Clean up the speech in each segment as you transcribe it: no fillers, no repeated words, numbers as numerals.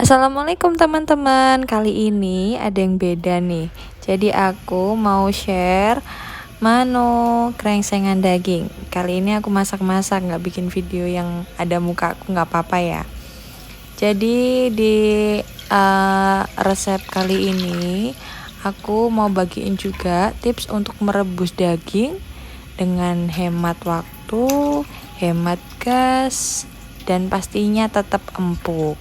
Assalamualaikum teman-teman. Kali ini ada yang beda nih. Jadi aku mau share menu krengsengan daging. Kali ini aku masak-masak, nggak bikin video yang ada muka aku, nggak apa-apa ya. Jadi di resep kali ini aku mau bagiin juga tips untuk merebus daging dengan hemat waktu, hemat gas, dan pastinya tetap empuk.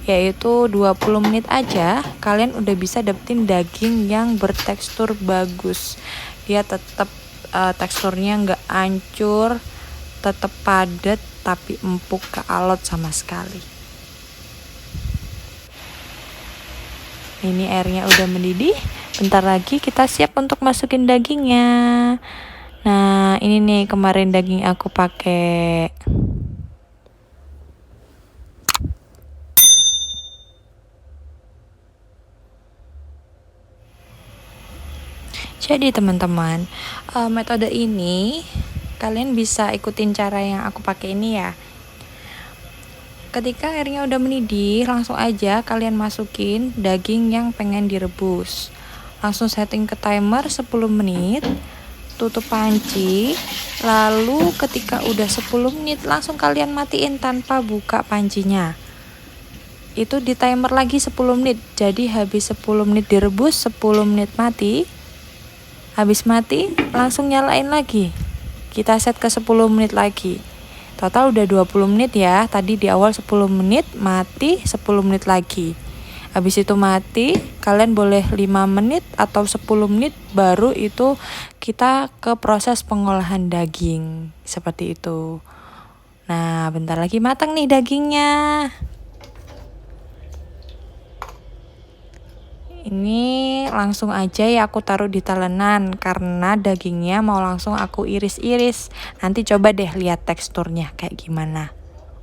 Yaitu 20 menit aja kalian udah bisa dapetin daging yang bertekstur bagus. Dia tetap teksturnya nggak hancur, tetap padat tapi empuk, gak alot sama sekali. Ini airnya udah mendidih, bentar lagi kita siap untuk masukin dagingnya. Nah, ini nih kemarin daging aku pakai. Jadi teman-teman, metode ini kalian bisa ikutin cara yang aku pakai ini ya. Ketika airnya udah mendidih, langsung aja kalian masukin daging yang pengen direbus. Langsung setting ke timer 10 menit, tutup panci, lalu ketika udah 10 menit langsung kalian matiin tanpa buka pancinya. Itu di timer lagi 10 menit, jadi habis 10 menit direbus, 10 menit mati. Habis mati, langsung nyalain lagi. Kita set ke 10 menit lagi. Total udah 20 menit ya. Tadi di awal 10 menit, mati 10 menit lagi. Habis itu mati, kalian boleh 5 menit atau 10 menit, baru itu kita ke proses pengolahan daging. Seperti itu. Nah, bentar lagi matang nih dagingnya. Ini langsung aja ya aku taruh di talenan karena dagingnya mau langsung aku iris-iris. Nanti coba deh lihat teksturnya kayak gimana.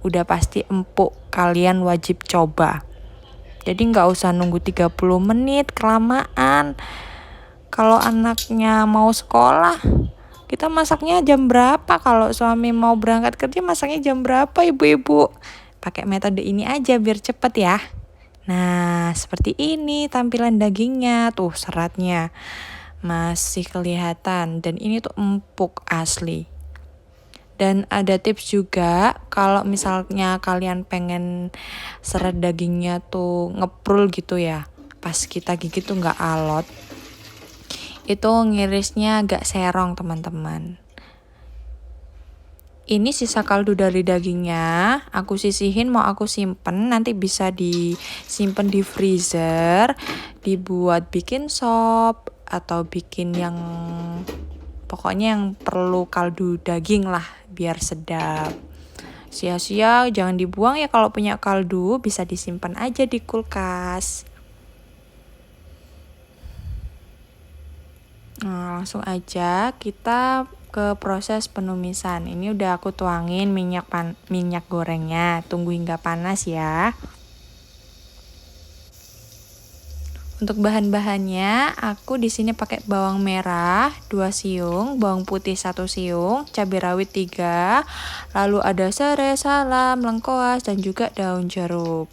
Udah pasti empuk, kalian wajib coba. Jadi nggak usah nunggu 30 menit, kelamaan. Kalau anaknya mau sekolah, kita masaknya jam berapa? Kalau suami mau berangkat kerja, masaknya jam berapa ibu-ibu? Pakai metode ini aja biar cepet ya. Nah, seperti ini tampilan dagingnya, tuh seratnya masih kelihatan dan ini tuh empuk asli. Dan ada tips juga, kalau misalnya kalian pengen serat dagingnya tuh ngeprul gitu ya, pas kita gigit tuh nggak alot, itu ngirisnya agak serong teman-teman. Ini sisa kaldu dari dagingnya, aku sisihin, mau aku simpen, nanti bisa disimpan di freezer, dibuat bikin sop atau bikin yang pokoknya yang perlu kaldu daging lah biar sedap. Sia-sia jangan dibuang ya, kalau punya kaldu bisa disimpan aja di kulkas. Nah, langsung aja kita ke proses penumisan. Ini udah aku tuangin minyak gorengnya. Tunggu hingga panas ya. Untuk bahan-bahannya, aku di sini pakai bawang merah 2 siung, bawang putih 1 siung, cabai rawit 3, lalu ada serai, salam, lengkoas, dan juga daun jeruk.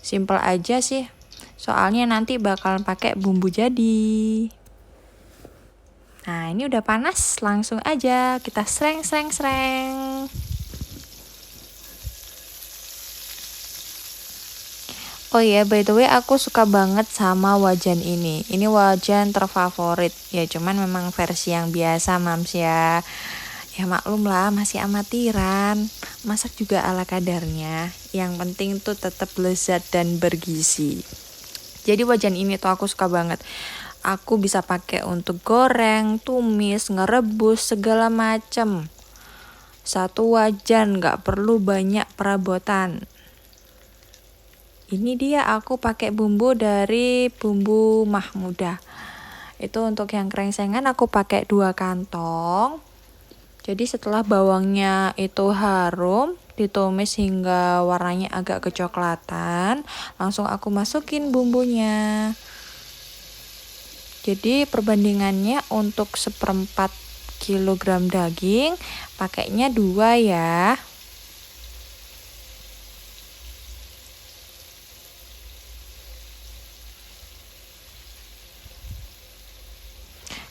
Simple aja sih. Soalnya nanti bakalan pakai bumbu jadi. Nah, ini udah panas, langsung aja kita sreng. Oh iya, by the way aku suka banget sama wajan ini. Ini wajan terfavorit. Ya cuman memang versi yang biasa mams ya. Ya maklum lah, masih amatiran. Masak juga ala kadarnya. Yang penting tuh tetap lezat dan bergizi. Jadi wajan ini tuh aku suka banget. Aku bisa pakai untuk goreng, tumis, ngerebus, segala macem. Satu wajan, gak perlu banyak perabotan. Ini dia aku pakai bumbu dari bumbu Mahmudah. Itu untuk yang krengsengan aku pakai 2 kantong. Jadi setelah bawangnya itu harum, ditumis hingga warnanya agak kecoklatan, langsung aku masukin bumbunya. Jadi perbandingannya untuk 1/4 kilogram daging pakainya 2 ya.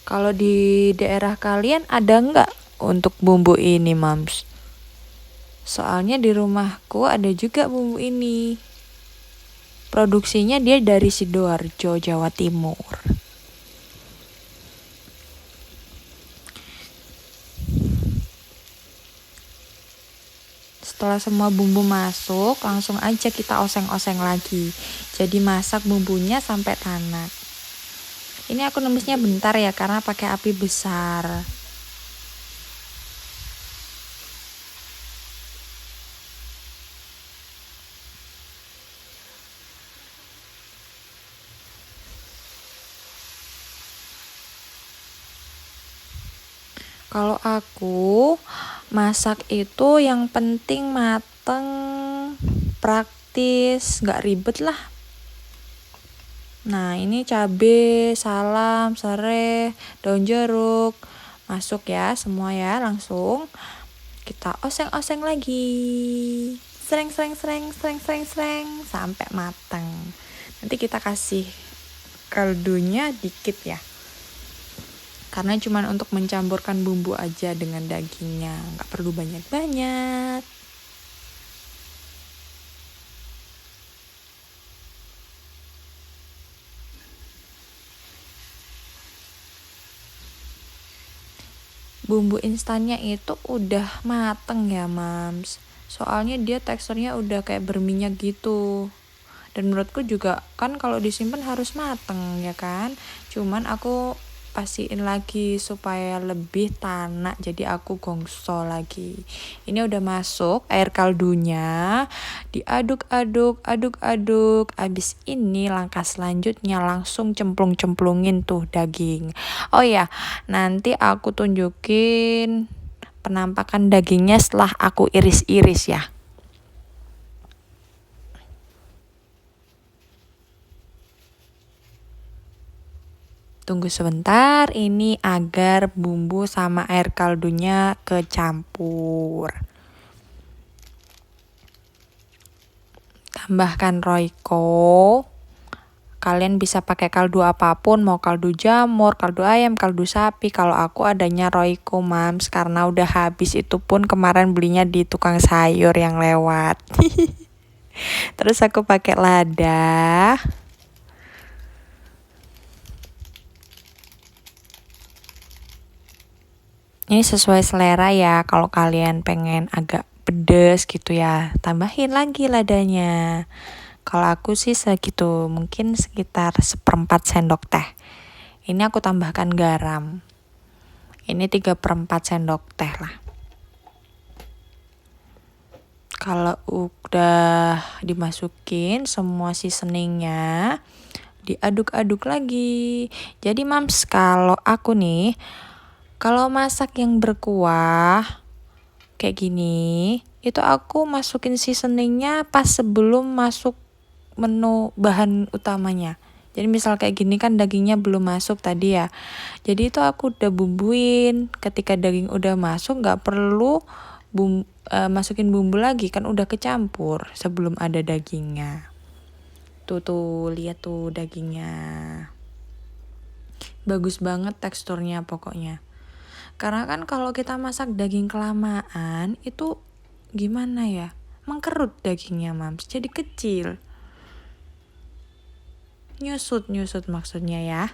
Kalau di daerah kalian ada nggak untuk bumbu ini, Mams? Soalnya di rumahku ada juga bumbu ini. Produksinya dia dari Sidoarjo, Jawa Timur. Setelah semua bumbu masuk, langsung aja kita oseng-oseng lagi. Jadi masak bumbunya sampai tanak. Ini aku numisnya bentar ya, karena pakai api besar. Kalau aku masak itu yang penting mateng, praktis, nggak ribet lah. Nah, ini cabai, salam, serai, daun jeruk. Masuk ya semua ya, langsung kita oseng-oseng lagi. Sreng sampai mateng. Nanti kita kasih kaldunya dikit ya. Karena cuma untuk mencampurkan bumbu aja dengan dagingnya, nggak perlu banyak-banyak. Bumbu instannya itu udah mateng ya, Mams. Soalnya dia teksturnya udah kayak berminyak gitu. Dan menurutku juga kan kalau disimpan harus mateng ya kan. Cuman aku pastiin lagi supaya lebih tanak, jadi aku gongso lagi. Ini udah masuk air kaldunya, diaduk-aduk, aduk-aduk. Abis ini langkah selanjutnya langsung cemplung-cemplungin tuh daging. Oh ya, nanti aku tunjukin penampakan dagingnya setelah aku iris-iris ya. Tunggu sebentar, ini agar bumbu sama air kaldunya kecampur. Tambahkan Royco. Kalian bisa pakai kaldu apapun, mau kaldu jamur, kaldu ayam, kaldu sapi. Kalau aku adanya Royco, Mams, karena udah habis, itu pun kemarin belinya di tukang sayur yang lewat. Terus aku pakai lada. Ini sesuai selera ya, kalau kalian pengen agak pedes gitu ya, tambahin lagi ladanya. Kalau aku sih segitu, mungkin sekitar 1/4 sendok teh. Ini aku tambahkan garam. Ini 3/4 sendok teh lah. Kalau udah dimasukin semua seasoningnya, diaduk-aduk lagi. Jadi Mams, kalau aku nih, kalau masak yang berkuah kayak gini, itu aku masukin seasoningnya pas sebelum masuk menu bahan utamanya. Jadi misal kayak gini kan dagingnya belum masuk tadi ya. Jadi itu aku udah bumbuin. Ketika daging udah masuk nggak perlu masukin bumbu lagi, kan udah kecampur sebelum ada dagingnya. Tuh lihat tuh dagingnya. Bagus banget teksturnya pokoknya. Karena kan kalau kita masak daging kelamaan itu gimana ya? Mengkerut dagingnya, Mams. Jadi kecil. Nyusut maksudnya ya.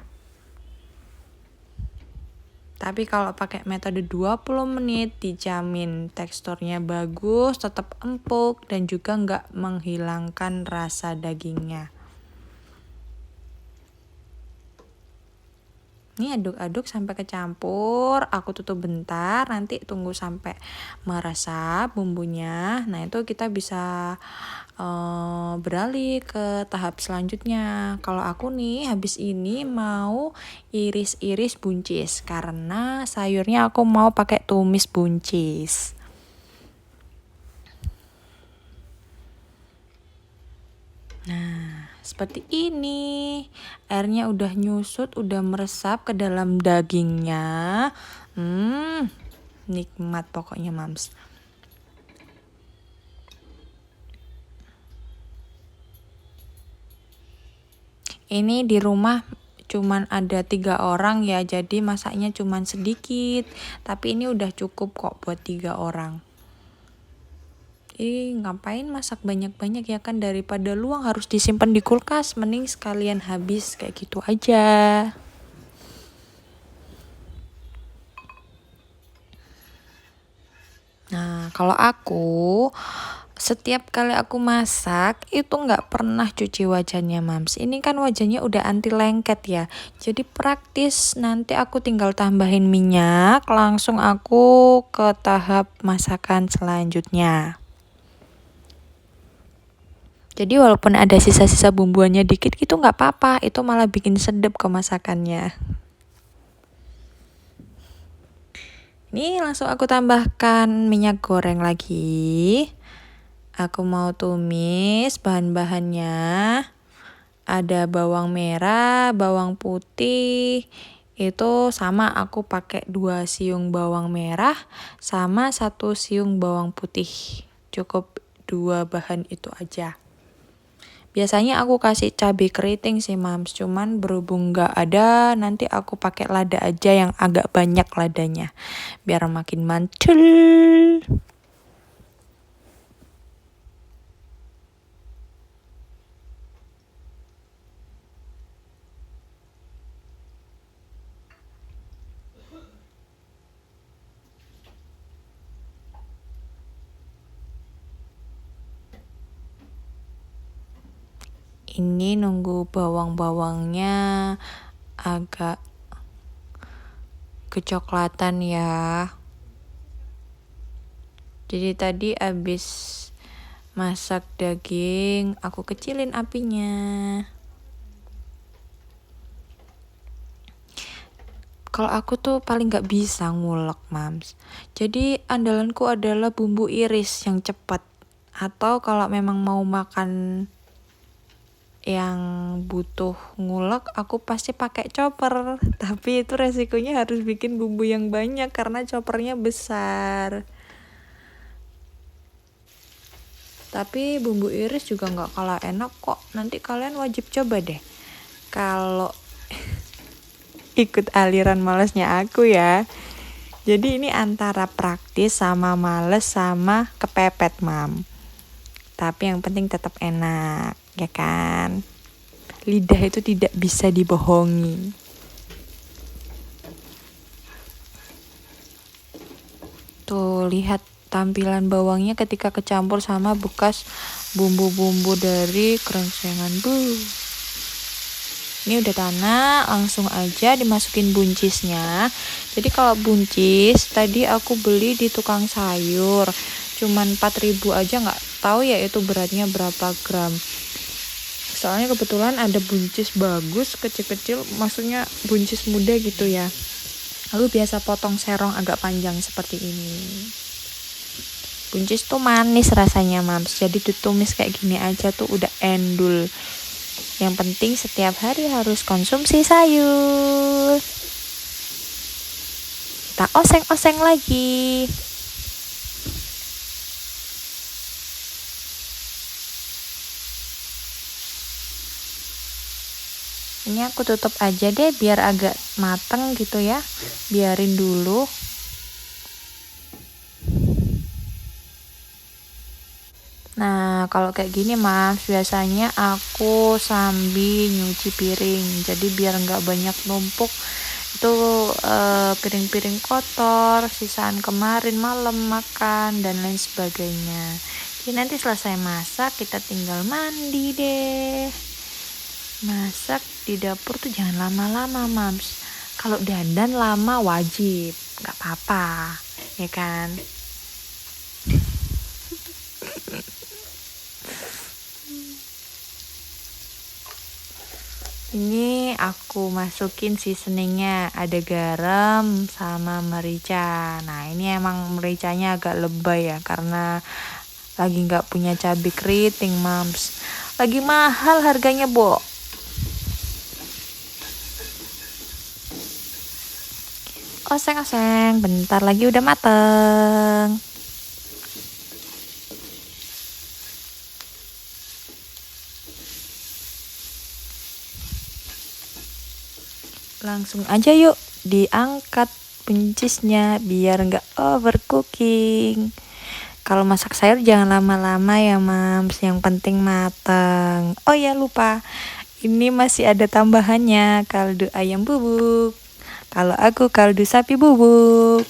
Tapi kalau pakai metode 20 menit dijamin teksturnya bagus, tetap empuk dan juga nggak menghilangkan rasa dagingnya. Ini aduk-aduk sampai kecampur, aku tutup bentar, nanti tunggu sampai meresap bumbunya. Nah itu kita bisa beralih ke tahap selanjutnya. Kalau aku nih habis ini mau iris-iris buncis, karena sayurnya aku mau pakai tumis buncis. Nah, seperti ini. Airnya udah nyusut, udah meresap ke dalam dagingnya. Nikmat pokoknya, Mams. Ini di rumah cuman ada 3 orang ya, jadi masaknya cuman sedikit, tapi ini udah cukup kok buat 3 orang. Ngapain masak banyak-banyak ya kan, daripada luang harus disimpan di kulkas, mending sekalian habis kayak gitu aja. Nah, kalau aku setiap kali aku masak itu nggak pernah cuci wajannya mams. Ini kan wajannya udah anti lengket ya, jadi praktis. Nanti aku tinggal tambahin minyak, langsung aku ke tahap masakan selanjutnya. Jadi walaupun ada sisa-sisa bumbuannya dikit gitu nggak apa-apa, itu malah bikin sedap ke masakannya. Ini langsung aku tambahkan minyak goreng lagi. Aku mau tumis bahan-bahannya. Ada bawang merah, bawang putih. Itu sama, aku pakai 2 siung bawang merah sama 1 siung bawang putih. Cukup 2 bahan itu aja. Biasanya aku kasih cabai keriting sih mams, cuman berhubung nggak ada, nanti aku pakai lada aja yang agak banyak ladanya, biar makin mantul. Ini nunggu bawang-bawangnya agak kecoklatan ya. Jadi tadi abis masak daging, aku kecilin apinya. Kalau aku tuh paling gak bisa ngulek mams. Jadi andalanku adalah bumbu iris yang cepat. Atau kalau memang mau makan yang butuh ngulek, aku pasti pakai chopper. Tapi itu resikonya harus bikin bumbu yang banyak karena choppernya besar. Tapi bumbu iris juga nggak kalah enak kok. Nanti kalian wajib coba deh. Kalau ikut aliran malesnya aku ya. Jadi ini antara praktis sama males sama kepepet mam. Tapi yang penting tetap enak, ya kan? Lidah itu tidak bisa dibohongi. Tuh, lihat tampilan bawangnya ketika kecampur sama bekas bumbu-bumbu dari krengsengan. Ini udah tanak, langsung aja dimasukin buncisnya. Jadi kalau buncis tadi aku beli di tukang sayur, cuman 4.000 aja, nggak tahu ya itu beratnya berapa gram. Soalnya kebetulan ada buncis bagus, kecil-kecil, maksudnya buncis muda gitu ya. Lalu biasa potong serong agak panjang seperti ini. Buncis tuh manis rasanya mams, jadi ditumis kayak gini aja tuh udah endul. Yang penting setiap hari harus konsumsi sayur. Kita oseng-oseng lagi. Ini aku tutup aja deh biar agak mateng gitu ya. Biarin dulu. Nah, kalau kayak gini mas, biasanya aku sambil nyuci piring. Jadi biar nggak banyak numpuk. Itu piring-piring kotor, sisaan kemarin malam makan, dan lain sebagainya. Jadi nanti selesai masak, kita tinggal mandi deh. Masak di dapur tuh jangan lama-lama mams. Kalau dandan lama wajib, nggak apa-apa, ya kan? Ini aku masukin seasoningnya, ada garam sama merica. Nah ini emang mericanya agak lebay ya, karena lagi nggak punya cabai keriting mams. Lagi mahal harganya bo. Oseng-oseng, bentar lagi udah mateng. Langsung aja yuk diangkat buncisnya biar nggak overcooking. Kalau masak sayur jangan lama-lama ya mams, yang penting mateng. Oh ya lupa, ini masih ada tambahannya, kaldu ayam bubuk. Kalau aku kaldu sapi bubuk.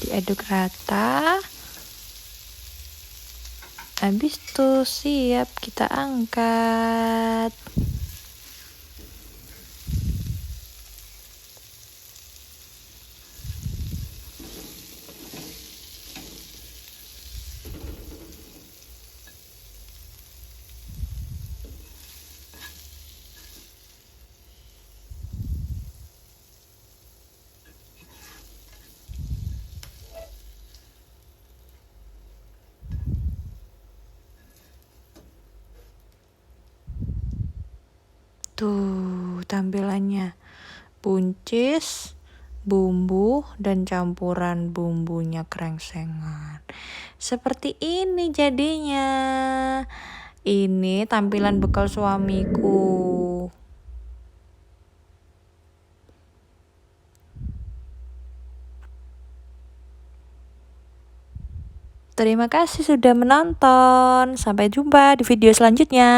Diaduk rata. Habis itu siap kita angkat. Tuh tampilannya, buncis, bumbu, dan campuran bumbunya krengsengan. Seperti ini jadinya. Ini tampilan bekal suamiku. Terima kasih sudah menonton. Sampai jumpa di video selanjutnya.